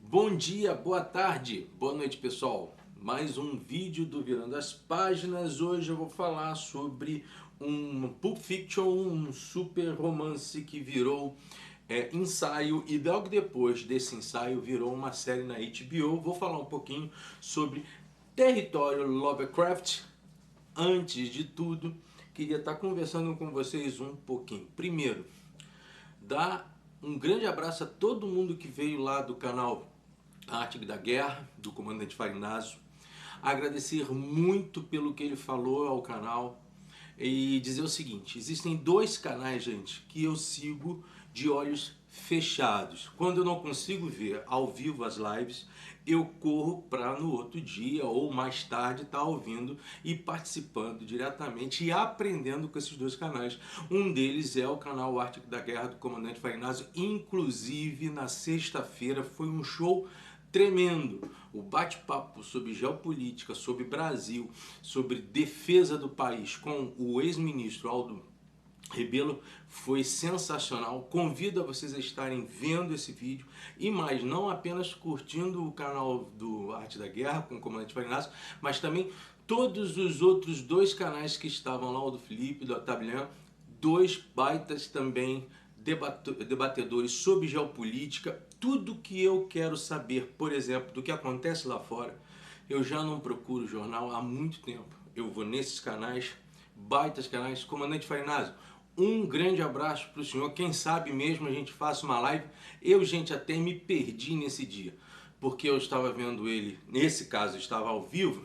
Bom dia, boa tarde, boa noite pessoal. Mais um vídeo do Virando as Páginas. Hoje eu vou falar sobre um Pulp Fiction, um super romance que virou ensaio e logo depois desse ensaio virou uma série na HBO. Vou falar um pouquinho sobre Território Lovecraft. Antes de tudo, queria estar conversando com vocês um pouquinho. Primeiro, dar um grande abraço a todo mundo que veio lá do canal Arte da Guerra, do Comandante Farinazo. Agradecer muito pelo que ele falou ao canal e dizer o seguinte: existem dois canais, gente, que eu sigo de olhos fechados. Quando eu não consigo ver ao vivo as lives, eu corro para no outro dia ou mais tarde estar ouvindo e participando diretamente e aprendendo com esses dois canais. Um deles é o canal Arte da Guerra do Comandante Farinazo. Inclusive na sexta-feira foi um show tremendo. O bate-papo sobre geopolítica, sobre Brasil, sobre defesa do país com o ex-ministro Aldo Rebelo foi sensacional. Convido a vocês a estarem vendo esse vídeo e mais, não apenas curtindo o canal do Arte da Guerra com o Comandante Farinazo, mas também todos os outros dois canais que estavam lá, o do Felipe, do Otaviano, dois baitas também debatedores sobre geopolítica. Tudo que eu quero saber, por exemplo, do que acontece lá fora, eu já não procuro jornal há muito tempo. Eu vou nesses canais, baitas canais. Comandante Farinazo, um grande abraço para o senhor. Quem sabe mesmo a gente faça uma live. Eu, gente, até me perdi nesse dia, porque eu estava vendo ele, nesse caso, estava ao vivo,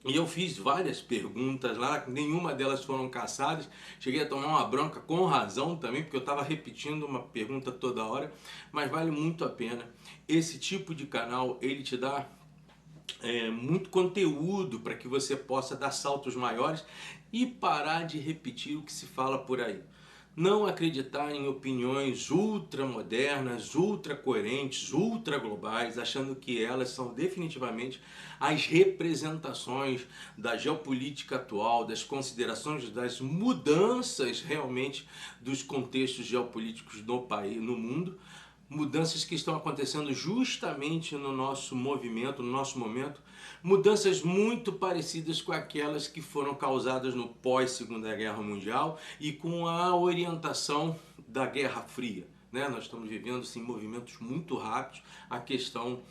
e eu fiz várias perguntas lá, nenhuma delas foram caçadas. Cheguei a tomar uma bronca com razão também, porque eu estava repetindo uma pergunta toda hora. Mas vale muito a pena. Esse tipo de canal, ele te dá muito conteúdo para que você possa dar saltos maiores e parar de repetir o que se fala por aí. Não acreditar em opiniões ultramodernas, ultracoerentes, ultraglobais, achando que elas são definitivamente as representações da geopolítica atual, das considerações, das mudanças realmente dos contextos geopolíticos no país, no mundo. Mudanças que estão acontecendo justamente no nosso movimento, no nosso momento, mudanças muito parecidas com aquelas que foram causadas no pós-Segunda Guerra Mundial e com a orientação da Guerra Fria. Nós estamos vivendo assim, movimentos muito rápidos, a questão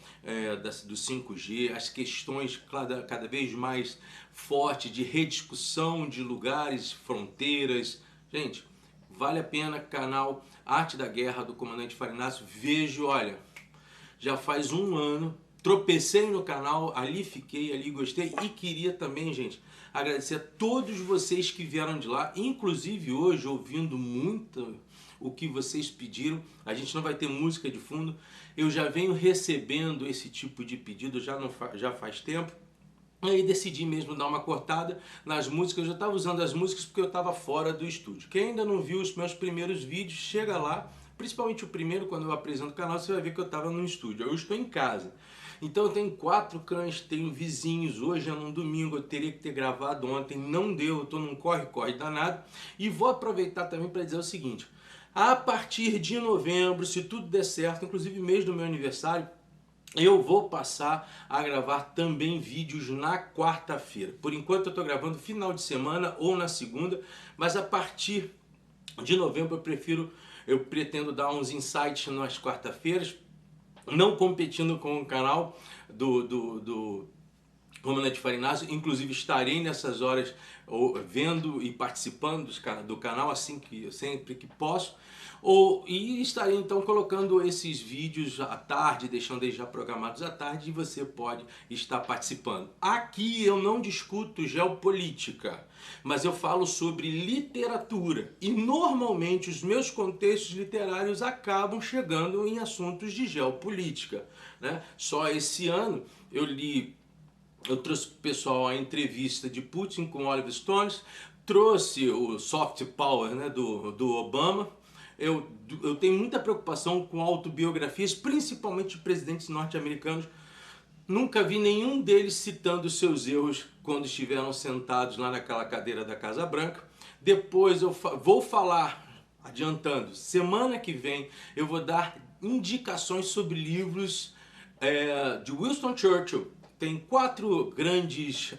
do 5G, as questões cada vez mais fortes de rediscussão de lugares, fronteiras. Gente, vale a pena, canal Arte da Guerra do Comandante Farinazo. Vejo, olha, já faz um ano, tropecei no canal, ali fiquei, ali gostei. E queria também, gente, agradecer a todos vocês que vieram de lá, inclusive hoje, ouvindo muito o que vocês pediram. A gente não vai ter música de fundo, eu já venho recebendo esse tipo de pedido já faz tempo. Aí decidi mesmo dar uma cortada nas músicas. Eu já estava usando as músicas porque eu estava fora do estúdio. Quem ainda não viu os meus primeiros vídeos, chega lá. Principalmente o primeiro, quando eu apresento o canal, você vai ver que eu estava no estúdio. Eu estou em casa. Então eu tenho 4 cães, tenho vizinhos. Hoje é um domingo, eu teria que ter gravado ontem. Não deu, eu estou num corre-corre danado. E vou aproveitar também para dizer o seguinte. A partir de novembro, se tudo der certo, inclusive mês do meu aniversário, eu vou passar a gravar também vídeos na quarta-feira. Por enquanto eu estou gravando final de semana ou na segunda, mas a partir de novembro eu pretendo dar uns insights nas quarta-feiras, não competindo com o canal do Comandante Farinazo. Inclusive estarei nessas horas vendo e participando do canal sempre que posso. E estarei então colocando esses vídeos à tarde, deixando eles já programados à tarde, e você pode estar participando. Aqui eu não discuto geopolítica, mas eu falo sobre literatura. E normalmente os meus contextos literários acabam chegando em assuntos de geopolítica. Só esse ano eu trouxe para o pessoal a entrevista de Putin com Oliver Stone, trouxe o soft power do Obama. Eu tenho muita preocupação com autobiografias, principalmente de presidentes norte-americanos. Nunca vi nenhum deles citando seus erros quando estiveram sentados lá naquela cadeira da Casa Branca. Depois eu vou falar adiantando, semana que vem eu vou dar indicações sobre livros de Winston Churchill. Tem 4 grandes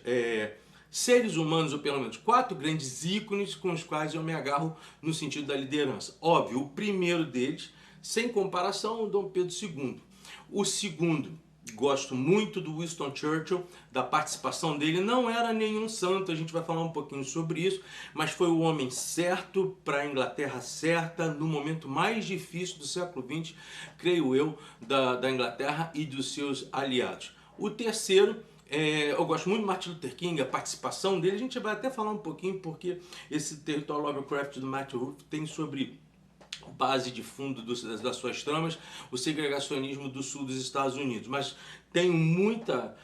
seres humanos, ou pelo menos 4 grandes ícones com os quais eu me agarro no sentido da liderança. Óbvio, o primeiro deles, sem comparação, o Dom Pedro II. O segundo, gosto muito do Winston Churchill, da participação dele. Não era nenhum santo, a gente vai falar um pouquinho sobre isso, mas foi o homem certo para a Inglaterra certa, no momento mais difícil do século XX, creio eu, da Inglaterra e dos seus aliados. O terceiro, eu gosto muito do Martin Luther King, a participação dele. A gente vai até falar um pouquinho, porque esse território Lovecraft do Matt Ruff tem sobre base de fundo das suas tramas o segregacionismo do sul dos Estados Unidos. Mas tenho muita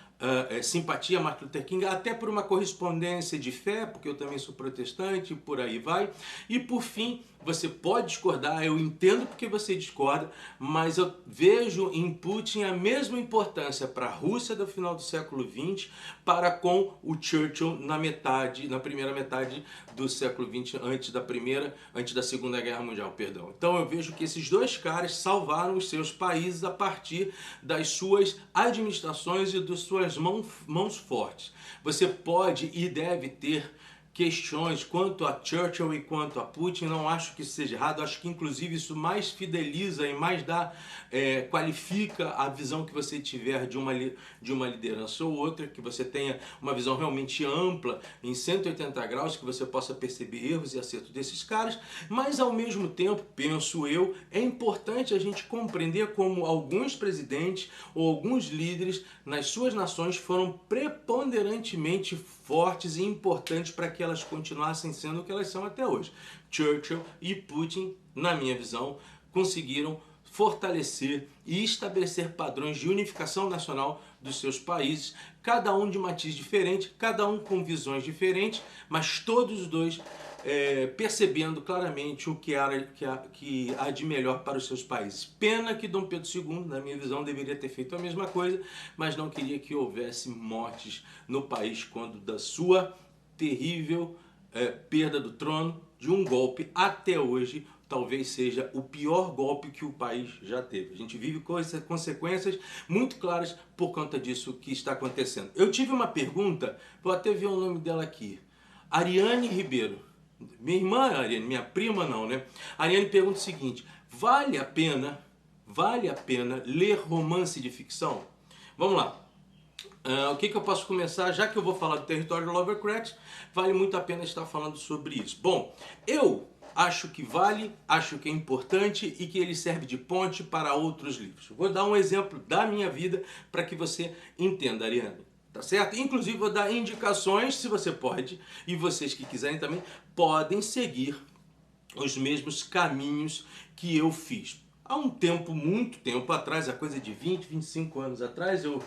simpatia a Martin Luther King, até por uma correspondência de fé, porque eu também sou protestante, por aí vai. E por fim, você pode discordar, eu entendo porque você discorda, mas eu vejo em Putin a mesma importância para a Rússia do final do século XX para com o Churchill na primeira metade do século XX, antes da Segunda Guerra Mundial, perdão. Então eu vejo que esses dois caras salvaram os seus países a partir das suas administrações e das suas mãos fortes. Você pode e deve ter questões quanto a Churchill e quanto a Putin, não acho que isso seja errado, acho que inclusive isso mais fideliza e mais qualifica a visão que você tiver de uma liderança ou outra, que você tenha uma visão realmente ampla, em 180 graus, que você possa perceber erros e acertos desses caras, mas ao mesmo tempo, penso eu, é importante a gente compreender como alguns presidentes ou alguns líderes nas suas nações foram preponderantemente fortes e importantes para que elas continuassem sendo o que elas são até hoje. Churchill e Putin, na minha visão, conseguiram fortalecer e estabelecer padrões de unificação nacional dos seus países, cada um de matiz diferente, cada um com visões diferentes, mas todos os dois percebendo claramente o que há de melhor para os seus países. Pena que Dom Pedro II, na minha visão, deveria ter feito a mesma coisa, mas não queria que houvesse mortes no país quando da sua terrível perda do trono, de um golpe até hoje, talvez seja o pior golpe que o país já teve. A gente vive consequências muito claras por conta disso que está acontecendo. Eu tive uma pergunta, vou até ver o nome dela aqui, Ariane Ribeiro. Minha irmã, Ariane, minha prima não, né? A Ariane pergunta o seguinte: vale a pena ler romance de ficção? Vamos lá. O que eu posso começar? Já que eu vou falar do território Lovecraft, vale muito a pena estar falando sobre isso. Bom, eu acho que vale, acho que é importante e que ele serve de ponte para outros livros. Vou dar um exemplo da minha vida para que você entenda, Ariane. Tá certo? Inclusive vou dar indicações, se você pode, e vocês que quiserem também, podem seguir os mesmos caminhos que eu fiz. Há muito tempo atrás, a coisa de 20, 25 anos atrás, eu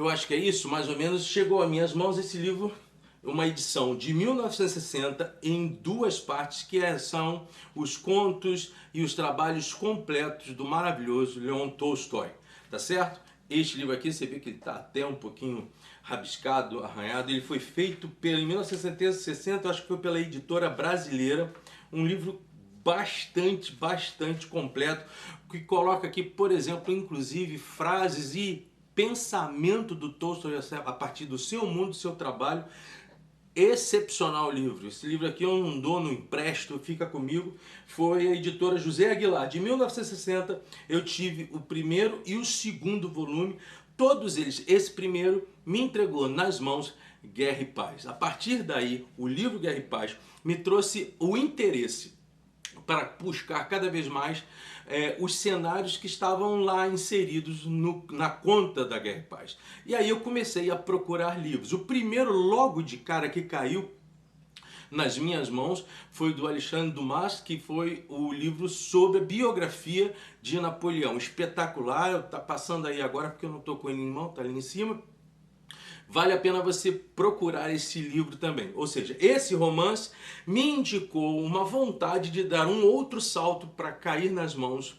acho que é isso, mais ou menos, chegou às minhas mãos esse livro, uma edição de 1960 em 2 partes, que são os contos e os trabalhos completos do maravilhoso Leon Tolstói, tá certo? Este livro aqui, você vê que ele está até um pouquinho rabiscado, arranhado. Ele foi feito em 1960, acho que foi pela editora brasileira. Um livro bastante completo, que coloca aqui, por exemplo, inclusive frases e pensamento do Tolstói a partir do seu mundo, do seu trabalho. Excepcional livro. Esse livro aqui eu não dou no empresto, fica comigo. Foi a editora José Aguilar. De 1960 eu tive o primeiro e o segundo volume. Todos eles, esse primeiro me entregou nas mãos Guerra e Paz. A partir daí, o livro Guerra e Paz me trouxe o interesse para buscar cada vez mais os cenários que estavam lá inseridos na conta da Guerra e Paz. E aí eu comecei a procurar livros. O primeiro, logo de cara, que caiu nas minhas mãos foi do Alexandre Dumas, que foi o livro sobre a biografia de Napoleão. Espetacular, está passando aí agora porque eu não estou com ele em mão, está ali em cima. Vale a pena você procurar esse livro também. Ou seja, esse romance me indicou uma vontade de dar um outro salto para cair nas mãos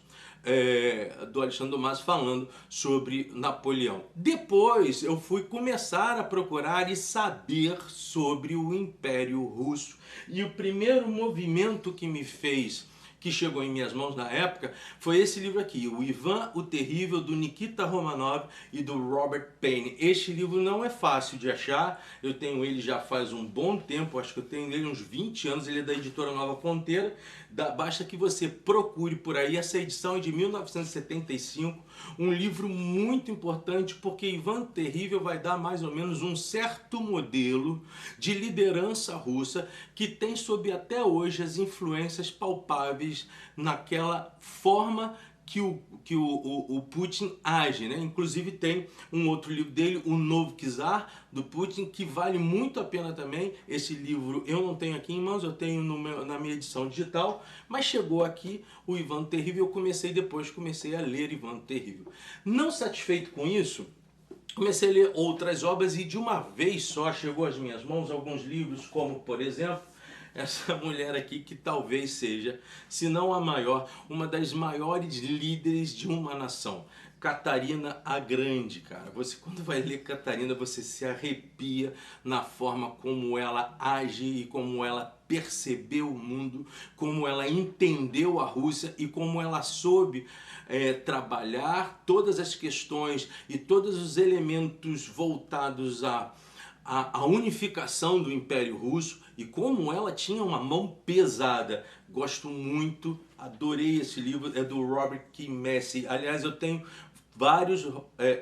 do Alexandre Dumas falando sobre Napoleão. Depois eu fui começar a procurar e saber sobre o Império Russo. E o primeiro movimento que me fez que chegou em minhas mãos na época foi esse livro aqui, o Ivan o Terrível, do Nikita Romanov e do Robert Payne. Este livro não é fácil de achar, eu tenho ele já faz um bom tempo, acho que eu tenho ele uns 20 anos, ele é da editora Nova Fronteira, basta que você procure por aí, essa edição é de 1975, um livro muito importante porque Ivan Terrível vai dar mais ou menos um certo modelo de liderança russa que tem sob até hoje as influências palpáveis naquela forma que o Putin age, né? Inclusive tem um outro livro dele, O Novo Czar, do Putin, que vale muito a pena também. Esse livro eu não tenho aqui em mãos, eu tenho na minha edição digital, mas chegou aqui o Ivan Terrível, eu comecei a ler Ivan Terrível. Não satisfeito com isso, comecei a ler outras obras e de uma vez só chegou às minhas mãos alguns livros, como por exemplo, essa mulher aqui que talvez seja, se não a maior, uma das maiores líderes de uma nação. Catarina a Grande, cara. Você quando vai ler Catarina, você se arrepia na forma como ela age e como ela percebeu o mundo, como ela entendeu a Rússia e como ela soube trabalhar todas as questões e todos os elementos voltados a unificação do Império Russo e como ela tinha uma mão pesada. Gosto muito, adorei esse livro, é do Robert Kemessy. Aliás, eu tenho vários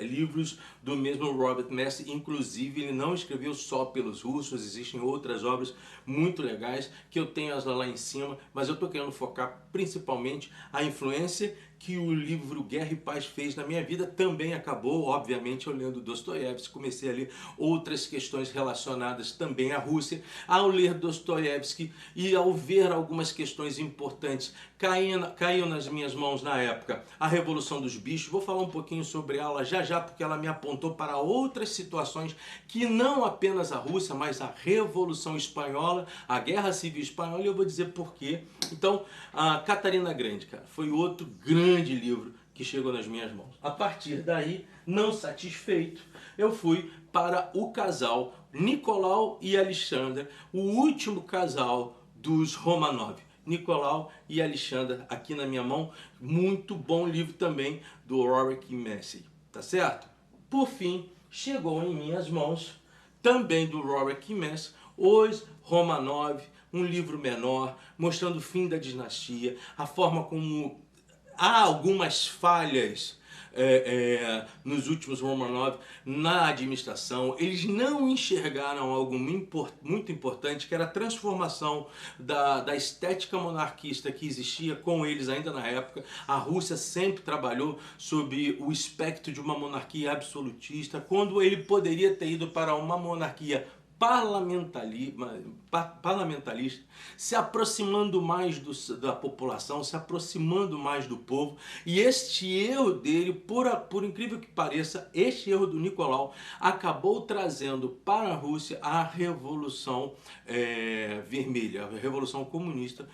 livros do mesmo Robert Kemessy, inclusive ele não escreveu só pelos russos, existem outras obras muito legais que eu tenho as lá em cima, mas eu estou querendo focar principalmente a influência que o livro Guerra e Paz fez na minha vida. Também acabou, obviamente, eu lendo Dostoiévski, comecei a ler outras questões relacionadas também à Rússia. Ao ler Dostoiévski e ao ver algumas questões importantes, caiu nas minhas mãos na época a Revolução dos Bichos. Vou falar um pouquinho sobre ela já já, porque ela me apontou para outras situações que não apenas a Rússia, mas a Revolução Espanhola, a Guerra Civil Espanhola, e eu vou dizer por quê. Então, a Catarina Grande, cara, foi outro grande livro que chegou nas minhas mãos. A partir daí, não satisfeito, eu fui para o casal Nicolau e Alexandra, o último casal dos Romanov. Nicolau e Alexandra, aqui na minha mão, muito bom livro também do Robert Kemessy, tá certo? Por fim, chegou em minhas mãos, também do Robert Kemessy, Os Romanov, um livro menor, mostrando o fim da dinastia, a forma como há algumas falhas nos últimos Romanov na administração. Eles não enxergaram algo muito importante, que era a transformação da estética monarquista que existia com eles ainda na época. A Rússia sempre trabalhou sob o espectro de uma monarquia absolutista, quando ele poderia ter ido para uma monarquia parlamentarista, se aproximando mais da população, se aproximando mais do povo. E este erro dele, por incrível que pareça, este erro do Nicolau acabou trazendo para a Rússia a Revolução Vermelha, a Revolução Comunista,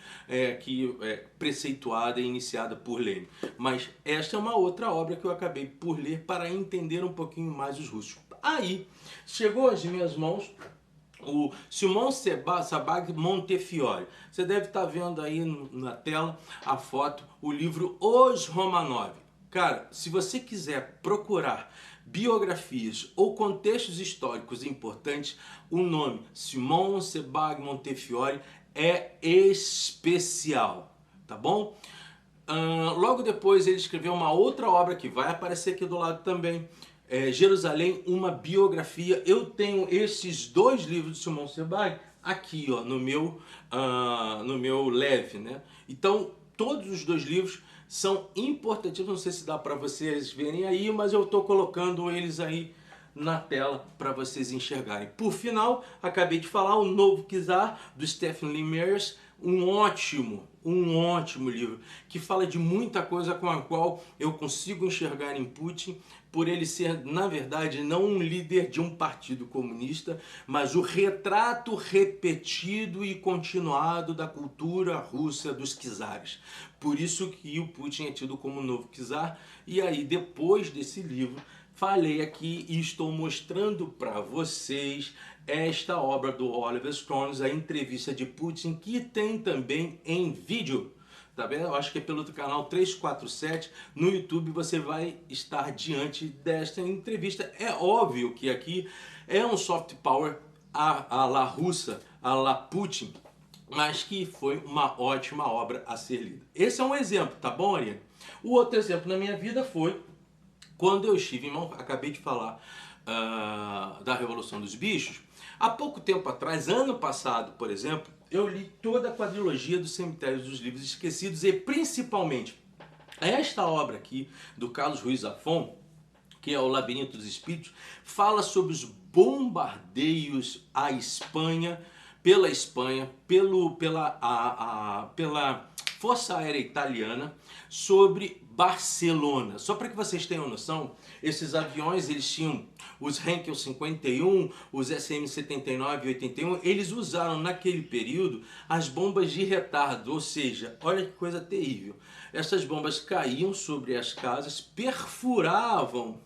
preceituada e iniciada por Lenin. Mas esta é uma outra obra que eu acabei por ler para entender um pouquinho mais os russos. Aí, chegou às minhas mãos o Simon Sebag Montefiore. Você deve estar vendo aí na tela a foto, o livro Os Romanov. Cara, se você quiser procurar biografias ou contextos históricos importantes, o nome Simon Sebag Montefiore é especial, tá bom? Logo depois ele escreveu uma outra obra que vai aparecer aqui do lado também, Jerusalém, uma biografia. Eu tenho esses dois livros de Simon Sebag aqui, ó, no meu leve, né? Então, todos os dois livros são importantes. Não sei se dá para vocês verem aí, mas eu estou colocando eles aí na tela para vocês enxergarem. Por final, acabei de falar, O Novo Czar, do Stephen Lee Myers, um ótimo livro, que fala de muita coisa com a qual eu consigo enxergar em Putin, por ele ser, na verdade, não um líder de um partido comunista, mas o retrato repetido e continuado da cultura russa dos czares. Por isso que o Putin é tido como o novo czar. E aí, depois desse livro, falei aqui e estou mostrando para vocês esta obra do Oliver Stone, a entrevista de Putin, que tem também em vídeo. tá vendo? Eu acho que é pelo canal 347 no YouTube você vai estar diante desta entrevista. É óbvio que aqui é um soft power à la russa, à la Putin, mas que foi uma ótima obra a ser lida. Esse é um exemplo, tá bom, Ariane? O outro exemplo na minha vida foi quando eu estive, irmão, acabei de falar da Revolução dos Bichos. Há pouco tempo atrás, ano passado, por exemplo, eu li toda a quadrilogia do Cemitério dos Livros Esquecidos e principalmente esta obra aqui do Carlos Ruiz Zafón, que é o Labirinto dos Espíritos, fala sobre os bombardeios à Espanha, pela Espanha, pela Força Aérea Italiana sobre Barcelona. Só para que vocês tenham noção, esses aviões eles tinham os Heinkel 51, os SM-79 e 81, eles usaram naquele período as bombas de retardo, ou seja, olha que coisa terrível. Essas bombas caíam sobre as casas, perfuravam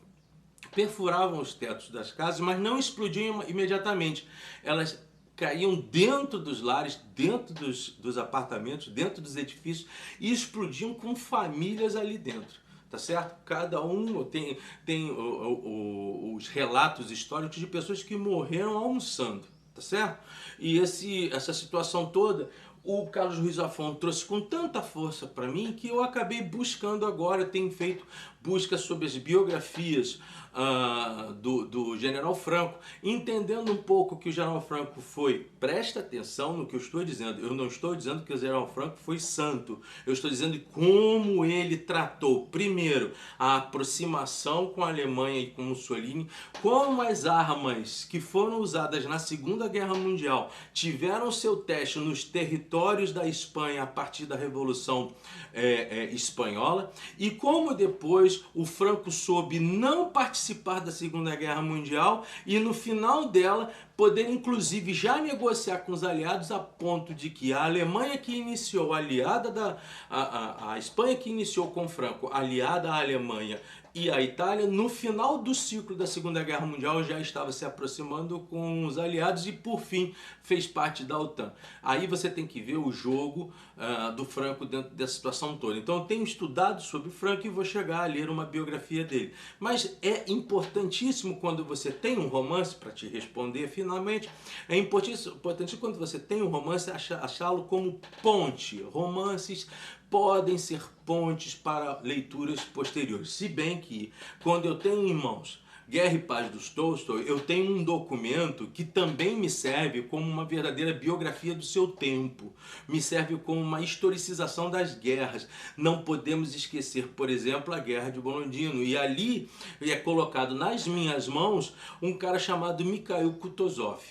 os tetos das casas, mas não explodiam imediatamente. Elas caíam dentro dos lares, dentro dos apartamentos, dentro dos edifícios e explodiam com famílias ali dentro. Tá certo? Cada um tem os relatos históricos de pessoas que morreram almoçando. Tá certo? E essa situação toda o Carlos Ruiz Zafón trouxe com tanta força para mim que eu acabei buscando agora, tenho feito busca sobre as biografias do General Franco, entendendo um pouco que o General Franco foi, presta atenção no que eu estou dizendo, eu não estou dizendo que o General Franco foi santo, eu estou dizendo como ele tratou, primeiro, a aproximação com a Alemanha e com Mussolini, como as armas que foram usadas na Segunda Guerra Mundial tiveram seu teste nos territórios da Espanha a partir da Revolução Espanhola, e como depois o Franco soube não participar da Segunda Guerra Mundial e no final dela poder inclusive já negociar com os aliados a ponto de que a Alemanha que iniciou, a Espanha que iniciou com Franco, aliada à Alemanha e à Itália, no final do ciclo da Segunda Guerra Mundial já estava se aproximando com os aliados e por fim fez parte da OTAN. Aí você tem que ver o jogo do Franco dentro dessa situação toda. Então eu tenho estudado sobre o Franco e vou chegar a ler uma biografia dele. Mas é importantíssimo quando você tem um romance, para te responder finalmente, é importantíssimo quando você tem um romance achá-lo como ponte. Romances podem ser pontes para leituras posteriores. Se bem que quando eu tenho em mãos Guerra e Paz dos Tolstói, eu tenho um documento que também me serve como uma verdadeira biografia do seu tempo. Me serve como uma historicização das guerras. Não podemos esquecer, por exemplo, a Guerra de Borodino. E ali é colocado nas minhas mãos um cara chamado Mikhail Kutuzov.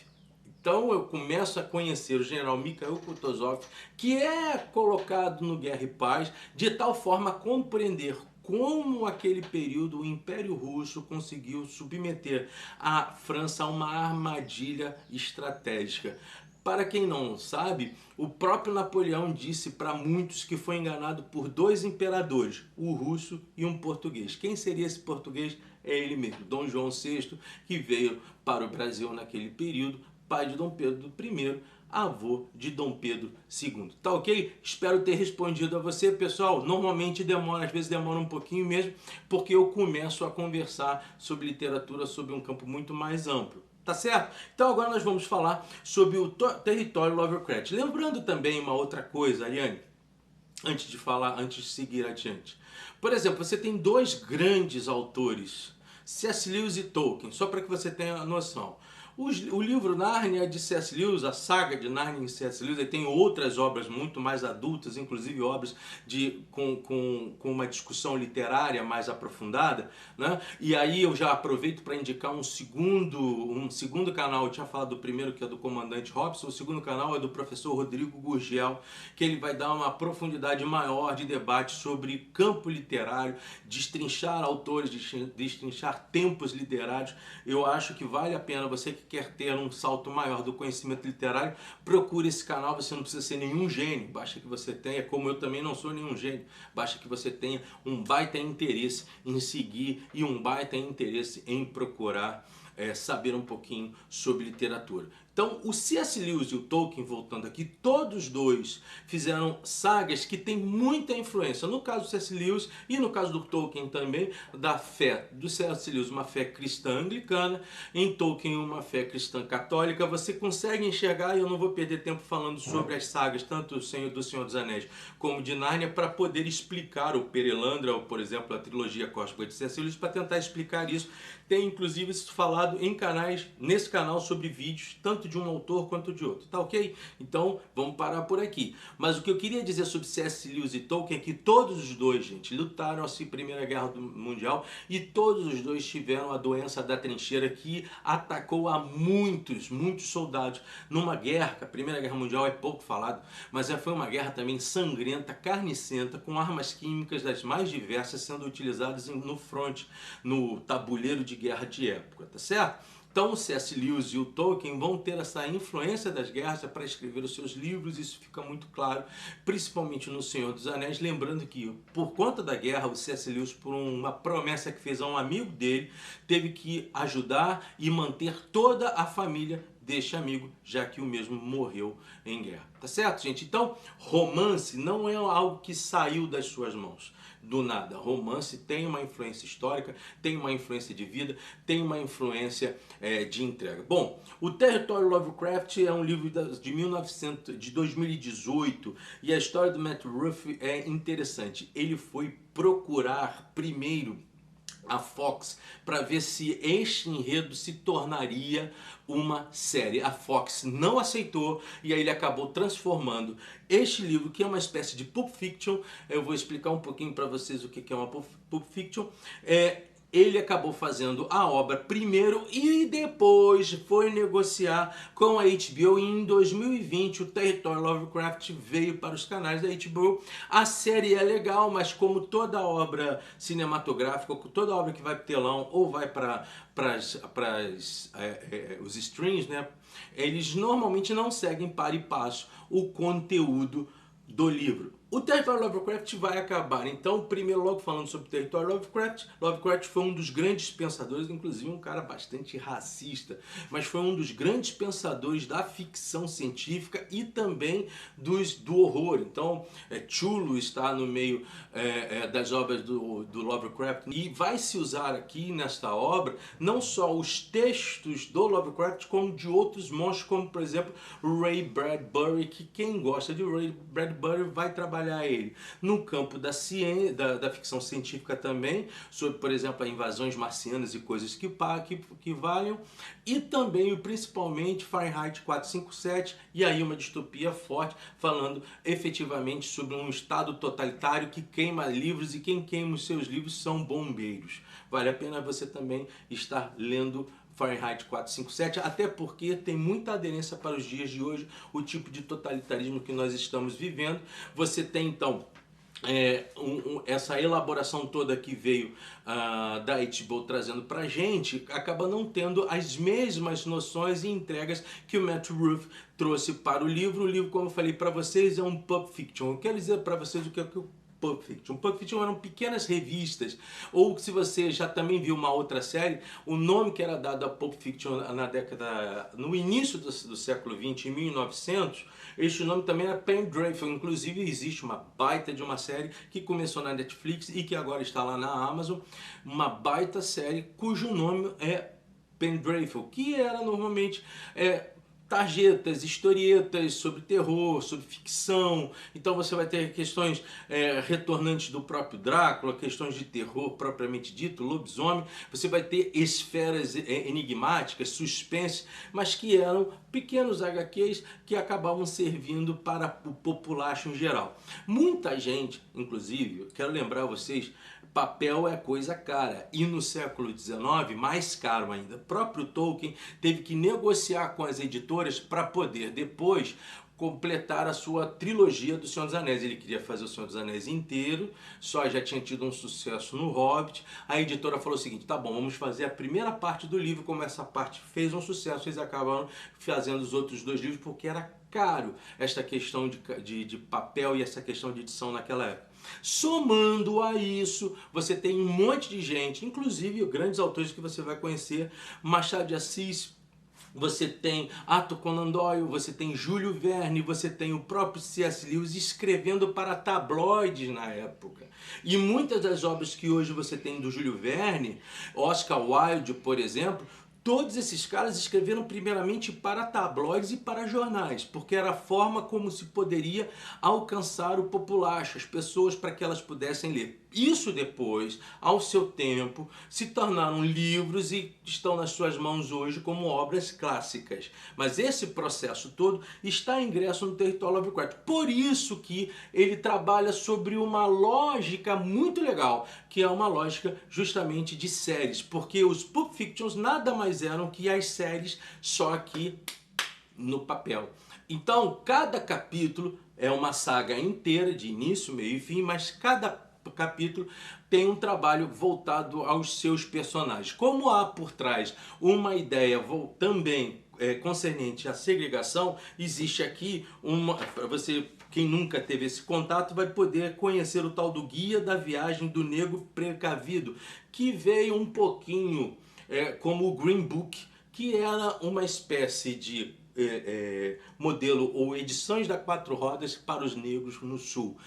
Então eu começo a conhecer o general Mikhail Kutuzov, que é colocado no Guerra e Paz, de tal forma a compreender como aquele período o Império Russo conseguiu submeter a França a uma armadilha estratégica. Para quem não sabe, o próprio Napoleão disse para muitos que foi enganado por dois imperadores, o russo e um português. Quem seria esse português? É ele mesmo, Dom João VI, que veio para o Brasil naquele período, pai de Dom Pedro I, avô de Dom Pedro II. Tá ok? Espero ter respondido a você, pessoal. Normalmente demora, às vezes demora um pouquinho mesmo, porque eu começo a conversar sobre literatura sobre um campo muito mais amplo. Tá certo? Então agora nós vamos falar sobre o território Lovecraft. Lembrando também uma outra coisa, Ariane, antes de seguir adiante. Por exemplo, você tem dois grandes autores, C.S. Lewis e Tolkien, só para que você tenha noção. O livro Nárnia de C.S. Lewis, a saga de Nárnia de C.S. Lewis, ele tem outras obras muito mais adultas, inclusive obras com uma discussão literária mais aprofundada, né? E aí eu já aproveito para indicar um segundo canal. Eu tinha falado do primeiro, que é do Comandante Robson, o segundo canal é do professor Rodrigo Gurgel, que ele vai dar uma profundidade maior de debate sobre campo literário, destrinchar autores, destrinchar tempos literários. Eu acho que vale a pena, você que quer ter um salto maior do conhecimento literário, procure esse canal. Você não precisa ser nenhum gênio, basta que você tenha, como eu também não sou nenhum gênio, basta que você tenha um baita interesse em seguir e um baita interesse em procurar saber um pouquinho sobre literatura. Então, o C.S. Lewis e o Tolkien, voltando aqui, todos dois fizeram sagas que têm muita influência. No caso do C.S. Lewis e no caso do Tolkien também, da fé do C.S. Lewis, uma fé cristã anglicana, em Tolkien uma fé cristã católica. Você consegue enxergar, e eu não vou perder tempo falando sobre as sagas, tanto do Senhor dos Anéis como de Nárnia, para poder explicar o Perelandra, ou por exemplo a trilogia cósmica de C.S. Lewis, para tentar explicar isso. Tem inclusive isso falado em canais, nesse canal, sobre vídeos, tanto de um autor quanto de outro, tá ok? Então vamos parar por aqui. Mas o que eu queria dizer sobre C.S. Lewis e Tolkien é que todos os dois, gente, lutaram assim Primeira Guerra Mundial, e todos os dois tiveram a doença da trincheira, que atacou a muitos soldados numa guerra, que a Primeira Guerra Mundial é pouco falado, mas foi uma guerra também sangrenta, carnicenta, com armas químicas das mais diversas sendo utilizadas no fronte, no tabuleiro de guerra de época, tá certo? Então, o C.S. Lewis e o Tolkien vão ter essa influência das guerras para escrever os seus livros, isso fica muito claro, principalmente no Senhor dos Anéis, lembrando que, por conta da guerra, o C.S. Lewis, por uma promessa que fez a um amigo dele, teve que ajudar e manter toda a família deste amigo, já que o mesmo morreu em guerra. Tá certo, gente? Então, romance não é algo que saiu das suas mãos do nada. Romance tem uma influência histórica, tem uma influência de vida, tem uma influência de entrega. Bom, o Território Lovecraft é um livro de 2018, e a história do Matt Ruff é interessante. Ele foi procurar primeiro a Fox para ver se este enredo se tornaria uma série. A Fox não aceitou, e aí ele acabou transformando este livro, que é uma espécie de Pulp Fiction. Eu vou explicar um pouquinho para vocês o que é uma Pulp Fiction. Ele acabou fazendo a obra primeiro e depois foi negociar com a HBO, e em 2020 o Território Lovecraft veio para os canais da HBO. A série é legal, mas como toda obra cinematográfica, toda obra que vai para o telão ou vai para os streams, né, eles normalmente não seguem para e passo o conteúdo do livro. O Território Lovecraft vai acabar. Então, primeiro logo falando sobre o Território Lovecraft, Lovecraft foi um dos grandes pensadores, inclusive um cara bastante racista, mas foi um dos grandes pensadores da ficção científica e também do horror. Então, Cthulhu está no meio das obras do Lovecraft, e vai se usar aqui nesta obra não só os textos do Lovecraft, como de outros monstros, como por exemplo Ray Bradbury, que quem gosta de Ray Bradbury vai trabalhar ele no campo da ciência, da ficção científica também, sobre, por exemplo, invasões marcianas e coisas que valham, e também, principalmente, Fahrenheit 457, e aí uma distopia forte, falando efetivamente sobre um estado totalitário que queima livros, e quem queima os seus livros são bombeiros. Vale a pena você também estar lendo Fahrenheit 457, até porque tem muita aderência para os dias de hoje, o tipo de totalitarismo que nós estamos vivendo. Você tem então essa elaboração toda que veio da HBO trazendo pra gente, acaba não tendo as mesmas noções e entregas que o Matt Ruff trouxe para o livro. O livro, como eu falei para vocês, é um Pulp Fiction. Eu quero dizer para vocês o que é que Pulp Fiction. Pulp Fiction eram pequenas revistas, ou se você já também viu uma outra série, o nome que era dado a Pulp Fiction no início do século XX, em 1900, este nome também era Pendragon. Inclusive existe uma baita de uma série que começou na Netflix e que agora está lá na Amazon, uma baita série cujo nome é Pendragon, que era normalmente tarjetas, historietas sobre terror, sobre ficção. Então você vai ter questões retornantes do próprio Drácula, questões de terror propriamente dito, lobisomem. Você vai ter esferas enigmáticas, suspense, mas que eram pequenos HQs que acabavam servindo para o populacho em geral. Muita gente, inclusive, eu quero lembrar vocês, papel é coisa cara, e no século XIX mais caro ainda. O próprio Tolkien teve que negociar com as editoras para poder depois completar a sua trilogia do Senhor dos Anéis. Ele queria fazer o Senhor dos Anéis inteiro, só já tinha tido um sucesso no Hobbit. A editora falou o seguinte: tá bom, vamos fazer a primeira parte do livro. Como essa parte fez um sucesso, eles acabaram fazendo os outros dois livros, porque era caro esta questão de papel e essa questão de edição naquela época. Somando a isso, você tem um monte de gente, inclusive grandes autores que você vai conhecer, Machado de Assis, você tem Arthur Conan Doyle, você tem Júlio Verne, você tem o próprio C.S. Lewis escrevendo para tabloides na época. E muitas das obras que hoje você tem do Júlio Verne, Oscar Wilde, por exemplo, todos esses caras escreveram primeiramente para tabloides e para jornais, porque era a forma como se poderia alcançar o populacho, as pessoas, para que elas pudessem ler. Isso depois, ao seu tempo, se tornaram livros e estão nas suas mãos hoje como obras clássicas. Mas esse processo todo está ingresso no território Lovecraft. Por isso que ele trabalha sobre uma lógica muito legal, que é uma lógica justamente de séries, porque os Pulp Fictions nada mais eram que as séries, só que no papel. Então, cada capítulo é uma saga inteira, de início, meio e fim, mas cada capítulo tem um trabalho voltado aos seus personagens. Como há por trás uma ideia também concernente à segregação, existe aqui para você, quem nunca teve esse contato, vai poder conhecer o tal do Guia da Viagem do Negro Precavido, que veio um pouquinho como o Green Book, que era uma espécie de modelo ou edições da quatro rodas para os negros no sul.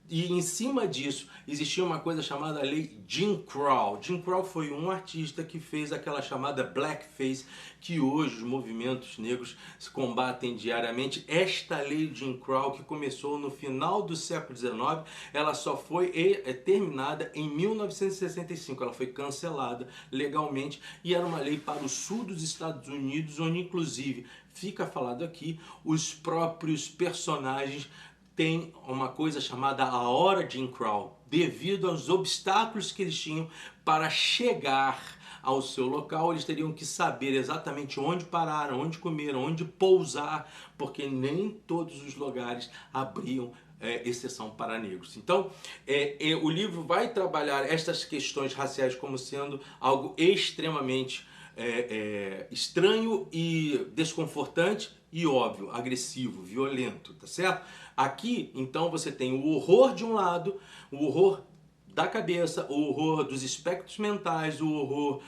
E em cima disso existia uma coisa chamada Lei Jim Crow. Jim Crow foi um artista que fez aquela chamada blackface, que hoje os movimentos negros se combatem diariamente. Esta Lei Jim Crow, que começou no final do século XIX, ela só foi terminada em 1965. Ela foi cancelada legalmente e era uma lei para o sul dos Estados Unidos, onde inclusive fica falado aqui, os próprios personagens tem uma coisa chamada a Hora Jim Crow, devido aos obstáculos que eles tinham para chegar ao seu local. Eles teriam que saber exatamente onde parar, onde comer, onde pousar, porque nem todos os lugares abriam exceção para negros. Então, o livro vai trabalhar estas questões raciais como sendo algo extremamente estranho e desconfortante e óbvio, agressivo, violento, tá certo? Aqui, então, você tem o horror de um lado, o horror da cabeça, o horror dos espectros mentais, o horror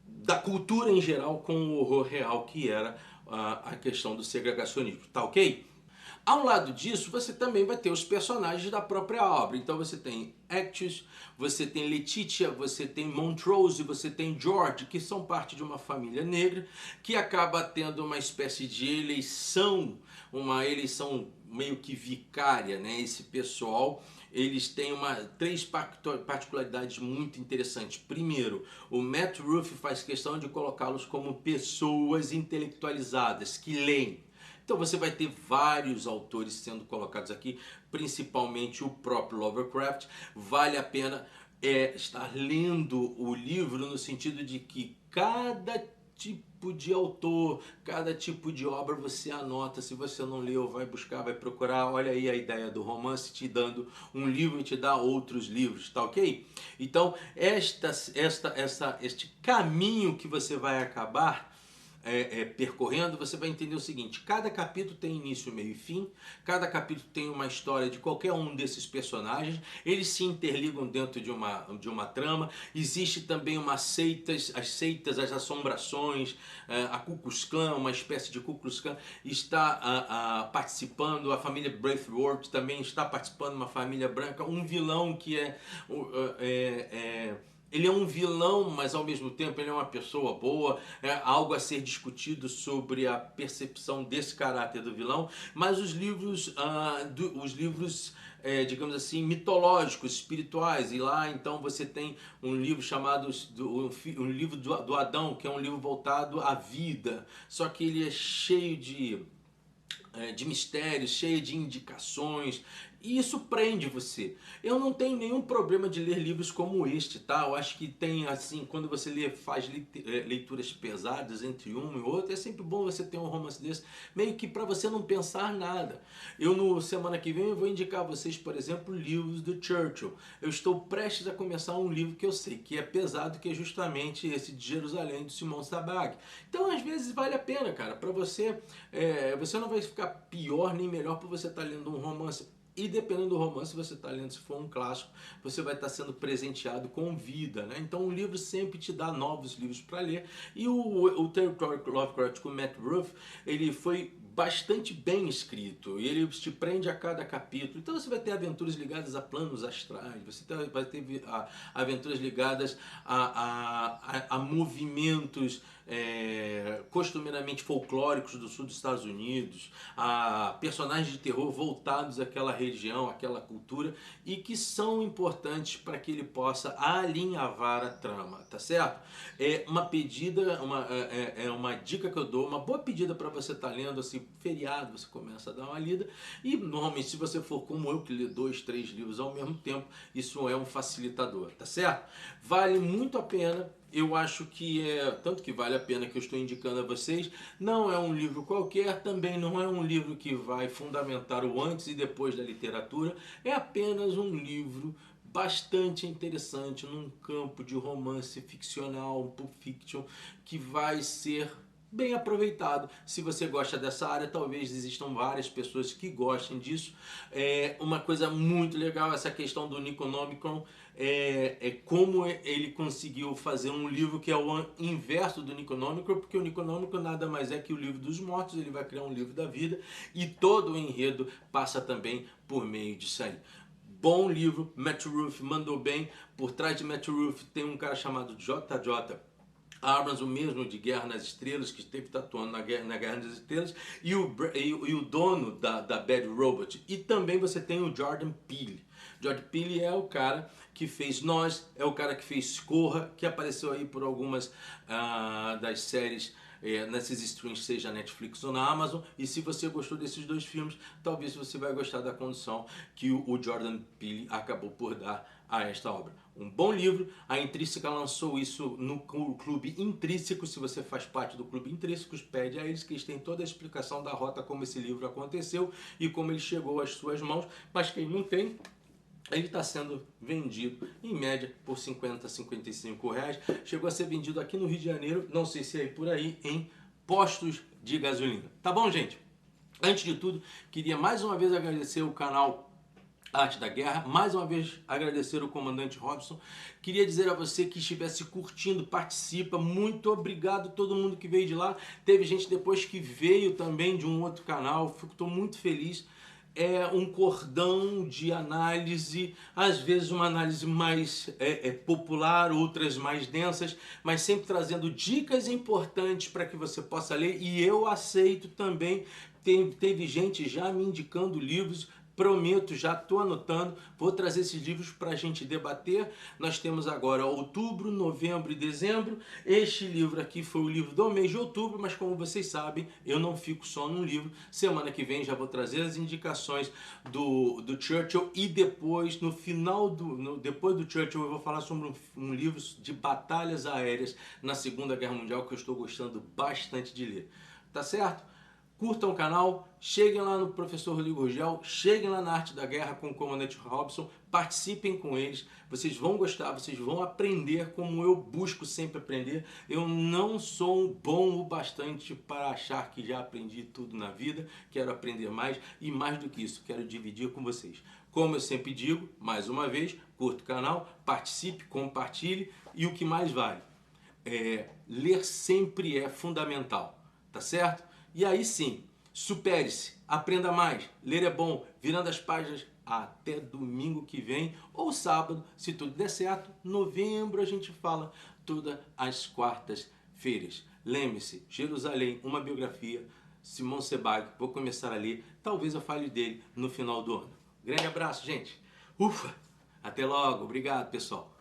da cultura em geral, com o horror real que era a questão do segregacionismo, tá ok? Ao lado disso, você também vai ter os personagens da própria obra. Então você tem Atticus, você tem Letitia, você tem Montrose, você tem George, que são parte de uma família negra, que acaba tendo uma espécie de eleição, uma eleição meio que vicária, né? Esse pessoal, eles têm três particularidades muito interessantes. Primeiro, o Matt Ruff faz questão de colocá-los como pessoas intelectualizadas, que leem. Então você vai ter vários autores sendo colocados aqui, principalmente o próprio Lovecraft. Vale a pena estar lendo o livro no sentido de que cada tipo de autor, cada tipo de obra você anota. Se você não leu, vai buscar, vai procurar. Olha aí a ideia do romance te dando um livro e te dá outros livros, tá ok? Então este caminho que você vai acabar percorrendo, você vai entender o seguinte: cada capítulo tem início, meio e fim, cada capítulo tem uma história de qualquer um desses personagens, eles se interligam dentro de uma trama. Existe também as seitas, as assombrações, a Ku Klux Klan, uma espécie de Ku Klux Klan está participando, a família Braithwaite também está participando, uma família branca, um vilão que ele é um vilão, mas ao mesmo tempo ele é uma pessoa boa. É algo a ser discutido sobre a percepção desse caráter do vilão. Mas os livros, digamos assim, mitológicos, espirituais, e lá então você tem um livro chamado um livro do Adão, que é um livro voltado à vida, só que ele é cheio de mistérios, cheio de indicações, e isso prende você. Eu não tenho nenhum problema de ler livros como este, tá? Eu acho que tem, assim, quando você faz leituras pesadas entre um e outro, é sempre bom você ter um romance desse, meio que para você não pensar nada. Semana que vem, eu vou indicar a vocês, por exemplo, livros do Churchill. Eu estou prestes a começar um livro que eu sei que é pesado, que é justamente esse de Jerusalém, do Simão Sabag. Então, às vezes, vale a pena, cara, para você, você não vai ficar pior nem melhor por você estar lendo um romance. E dependendo do romance que você está lendo, se for um clássico, você vai estar sendo presenteado com vida, né? Então um livro sempre te dá novos livros para ler. E o Território Lovecraft com Matt Ruff, ele foi bastante bem escrito, e ele te prende a cada capítulo. Então você vai ter aventuras ligadas a planos astrais, você vai ter aventuras ligadas a movimentos costumeiramente folclóricos do sul dos Estados Unidos, a personagens de terror voltados àquela região, àquela cultura, e que são importantes para que ele possa alinhavar a trama, tá certo? É uma pedida, uma dica que eu dou, uma boa pedida para você estar lendo, assim, feriado, você começa a dar uma lida, e normalmente se você for como eu, que lê 2, 3 livros ao mesmo tempo, isso é um facilitador, tá certo? Vale muito a pena. Eu acho que tanto que vale a pena que eu estou indicando a vocês, não é um livro qualquer, também não é um livro que vai fundamentar o antes e depois da literatura, é apenas um livro bastante interessante num campo de romance ficcional, um pulp fiction, que vai ser bem aproveitado. Se você gosta dessa área, talvez existam várias pessoas que gostem disso. Uma coisa muito legal, essa questão do Necronomicon, como ele conseguiu fazer um livro que é o inverso do Necronomicon, porque o Necronomicon nada mais é que o livro dos mortos, ele vai criar um livro da vida, e todo o enredo passa também por meio disso aí. Bom livro, Matt Ruff mandou bem. Por trás de Matt Ruff tem um cara chamado J.J. Abrams, o mesmo de Guerra nas Estrelas, que esteve tatuando na Guerra nas Estrelas, e o dono da Bad Robot. E também você tem o Jordan Peele. Jordan Peele é o cara que fez Nós, é o cara que fez Corra, que apareceu aí por algumas das séries nesses streams, seja Netflix ou na Amazon. E se você gostou desses dois filmes, talvez você vai gostar da condução que o Jordan Peele acabou por dar a esta obra. Um bom livro. A Intrínseca lançou isso no Clube Intrínseco. Se você faz parte do Clube Intrínseco, pede a eles, que eles têm toda a explicação da rota, como esse livro aconteceu e como ele chegou às suas mãos. Mas quem não tem, ele está sendo vendido em média por 50 a 55 reais. Chegou a ser vendido aqui no Rio de Janeiro, não sei se é por aí, em postos de gasolina. Tá bom, gente? Antes de tudo, queria mais uma vez agradecer o canal Arte da Guerra, mais uma vez agradecer o comandante Robson. Queria dizer a você que estivesse curtindo, participa, muito obrigado a todo mundo que veio de lá. Teve gente depois que veio também de um outro canal, estou muito feliz. É um cordão de análise, às vezes uma análise mais popular, outras mais densas, mas sempre trazendo dicas importantes para que você possa ler, e eu aceito também. Teve gente já me indicando livros. Prometo, já estou anotando, vou trazer esses livros para a gente debater. Nós temos agora outubro, novembro e dezembro. Este livro aqui foi o livro do mês de outubro, mas como vocês sabem, eu não fico só num livro. Semana que vem já vou trazer as indicações do Churchill, e depois, no final depois do Churchill, eu vou falar sobre um livro de batalhas aéreas na Segunda Guerra Mundial, que eu estou gostando bastante de ler. Tá certo? Curtam o canal, cheguem lá no Professor Rodrigo Rugel, cheguem lá na Arte da Guerra com o comandante Robson, participem com eles, vocês vão gostar, vocês vão aprender como eu busco sempre aprender. Eu não sou bom o bastante para achar que já aprendi tudo na vida, quero aprender mais, e mais do que isso, quero dividir com vocês. Como eu sempre digo, mais uma vez, curta o canal, participe, compartilhe, e o que mais vale, ler sempre é fundamental, tá certo? E aí sim, supere-se, aprenda mais, ler é bom, virando as páginas. Até domingo que vem, ou sábado, se tudo der certo. Novembro a gente fala todas as quartas-feiras. Lembre-se, Jerusalém, uma biografia, Simão Sebag, vou começar a ler, talvez eu fale dele no final do ano. Grande abraço, gente. Ufa, até logo, obrigado pessoal.